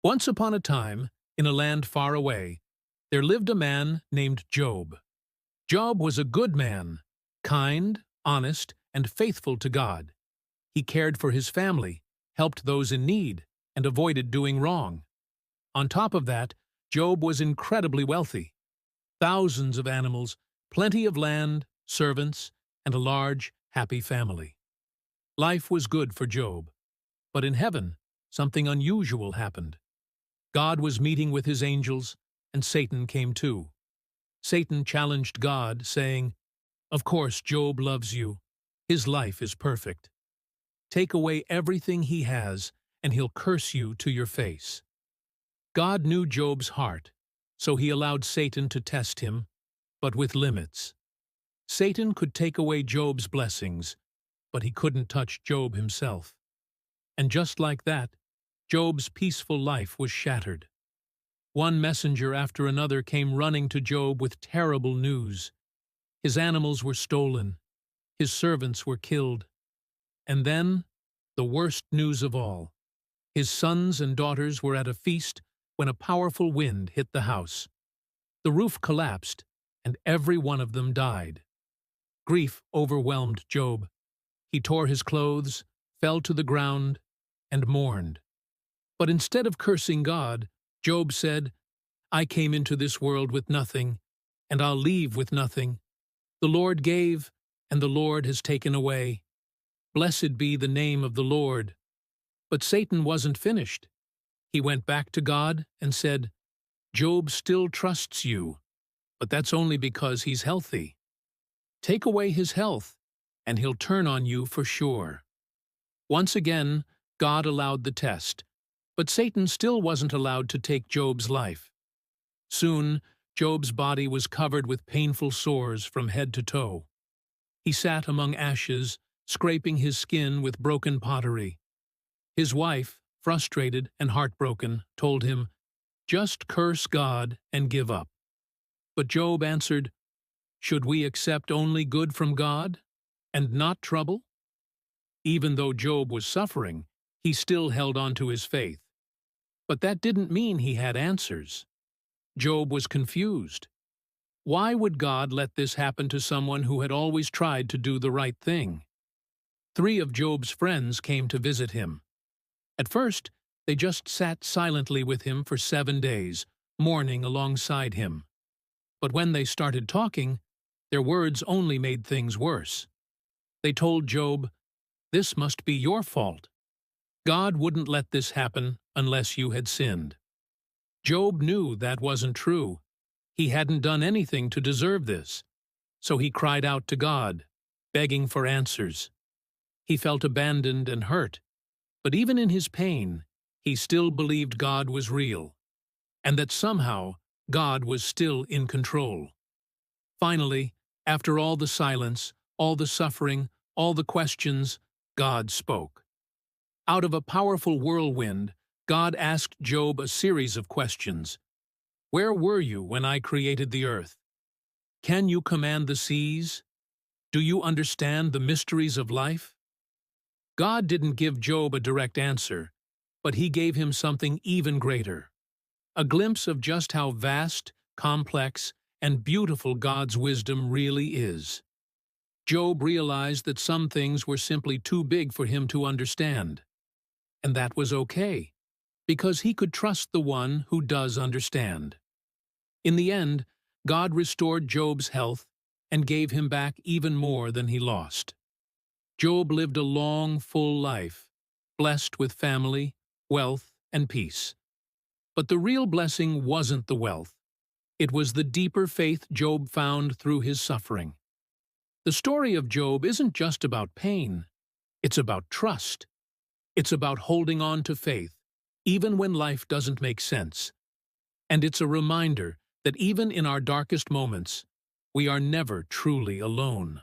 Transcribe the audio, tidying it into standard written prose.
Once upon a time, in a land far away, there lived a man named Job. Job was a good man, kind, honest, and faithful to God. He cared for his family, helped those in need, and avoided doing wrong. On top of that, Job was incredibly wealthy. Thousands of animals, plenty of land, servants, and a large, happy family. Life was good for Job. But in heaven, something unusual happened. God was meeting with his angels, and Satan came too. Satan challenged God, saying, "Of course Job loves you. His life is perfect. Take away everything he has, and he'll curse you to your face." God knew Job's heart, so he allowed Satan to test him, but with limits. Satan could take away Job's blessings, but he couldn't touch Job himself. And just like that, Job's peaceful life was shattered. One messenger after another came running to Job with terrible news. His animals were stolen, his servants were killed, and then, the worst news of all, his sons and daughters were at a feast when a powerful wind hit the house. The roof collapsed, and every one of them died. Grief overwhelmed Job. He tore his clothes, fell to the ground, and mourned. But instead of cursing God, Job said, "I came into this world with nothing, and I'll leave with nothing. The Lord gave, and the Lord has taken away. Blessed be the name of the Lord." But Satan wasn't finished. He went back to God and said, "Job still trusts you, but that's only because he's healthy. Take away his health, and he'll turn on you for sure." Once again, God allowed the test, but Satan still wasn't allowed to take Job's life. Soon, Job's body was covered with painful sores from head to toe. He sat among ashes, scraping his skin with broken pottery. His wife, frustrated and heartbroken, told him, "Just curse God and give up." But Job answered, "Should we accept only good from God and not trouble?" Even though Job was suffering, he still held on to his faith. But that didn't mean he had answers. Job was confused. Why would God let this happen to someone who had always tried to do the right thing? 3 of Job's friends came to visit him. At first, they just sat silently with him for 7 days, mourning alongside him. But when they started talking, their words only made things worse. They told Job, "This must be your fault. God wouldn't let this happen unless you had sinned." Job knew that wasn't true. He hadn't done anything to deserve this. So he cried out to God, begging for answers. He felt abandoned and hurt, but even in his pain, he still believed God was real, and that somehow God was still in control. Finally, after all the silence, all the suffering, all the questions, God spoke. Out of a powerful whirlwind, God asked Job a series of questions. "Where were you when I created the earth? Can you command the seas? Do you understand the mysteries of life?" God didn't give Job a direct answer, but he gave him something even greater. A glimpse of just how vast, complex, and beautiful God's wisdom really is. Job realized that some things were simply too big for him to understand. And that was okay, because he could trust the one who does understand. In the end, God restored Job's health and gave him back even more than he lost. Job lived a long, full life, blessed with family, wealth, and peace. But the real blessing wasn't the wealth. It was the deeper faith Job found through his suffering. The story of Job isn't just about pain. It's about trust. It's about holding on to faith, even when life doesn't make sense. And it's a reminder that even in our darkest moments, we are never truly alone.